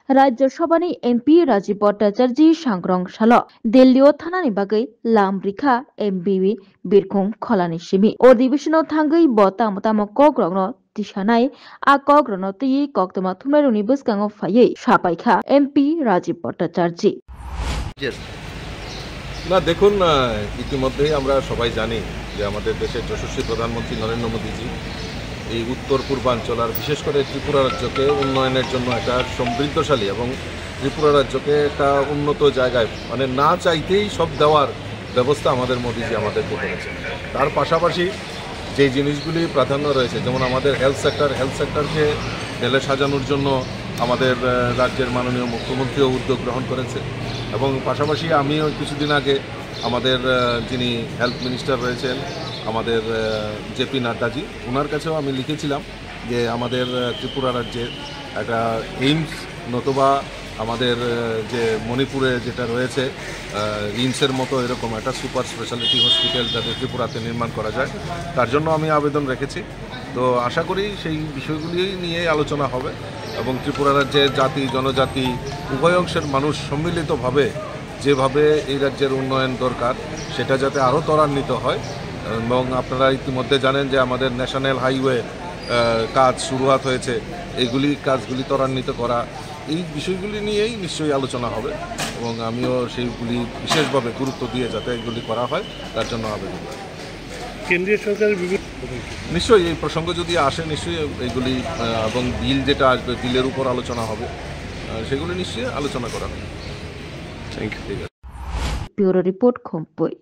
राज्यसभानि MP Rajiv Bhattacharya सांग्रं साल दिल्लीयाव थानानि बागै लामरिखा एमपि बिरखं खलानि Simi अधिवेशनाव थांगै bo tamo kogrokno tisanai a kogrokno tui koktoma thumnairokni bwskango phaiui sapaikha MP Rajiv Bhattacharya. না দেখুন, ইতিমধ্যেই আমরা সবাই জানি যে আমাদের দেশের যশস্বী প্রধানমন্ত্রী নরেন্দ্র মোদীজি এই উত্তর পূর্বাঞ্চল আর বিশেষ করে ত্রিপুরা রাজ্যকে উন্নয়নের জন্য একটা সমৃদ্ধশালী এবং ত্রিপুরা রাজ্যকে একটা উন্নত জায়গায় মানে না চাইতেই সব দেওয়ার ব্যবস্থা আমাদের মোদীজি আমাদেরকে করেছে। তার পাশাপাশি যে জিনিসগুলি প্রাধান্য রয়েছে, যেমন আমাদের হেলথ সেক্টরকে ঢেলে সাজানোর জন্য আমাদের রাজ্যের মাননীয় মুখ্যমন্ত্রীও উদ্যোগ গ্রহণ করেছে। এবং পাশাপাশি আমিও কিছুদিন আগে আমাদের যিনি হেলথ মিনিস্টার রয়েছেন আমাদের জেপি নাড্ডাজি, ওনার কাছেও আমি লিখেছিলাম যে আমাদের ত্রিপুরা রাজ্যের একটা এইমস নতুবা আমাদের যে মণিপুরে যেটা রয়েছে রিমসের মতো এরকম একটা সুপার স্পেশালিটি হসপিটাল যাতে ত্রিপুরাতে নির্মাণ করা যায়, তার জন্য আমি আবেদন রেখেছি। তো আশা করি সেই বিষয়গুলি নিয়ে আলোচনা হবে এবং ত্রিপুরা রাজ্যের জাতি জনজাতি উভয় অংশের মানুষ সম্মিলিতভাবে যেভাবে এই রাজ্যের উন্নয়ন দরকার সেটা যাতে আরও ত্বরান্বিত হয়। এবং আপনারা ইতিমধ্যে জানেন যে আমাদের ন্যাশনাল হাইওয়ে কাজ শুরুয়াত হয়েছে, এইগুলি কাজগুলি ত্বরান্বিত করা, এই বিষয়গুলি নিয়েই নিশ্চয়ই আলোচনা হবে এবং আমিও সেইগুলি বিশেষভাবে গুরুত্ব দিয়ে যাতে এগুলি করা হয় তার জন্য আবেদন। কেন্দ্রীয় সরকারের নিশ্চয়ই এই প্রসঙ্গ যদি আসে নিশ্চয়ই এইগুলি এবং বিল যেটা আসবে বিলের উপর আলোচনা হবে, সেগুলি নিশ্চয়ই আলোচনা করা হবে। Thank you. Bureau report খোম্পই।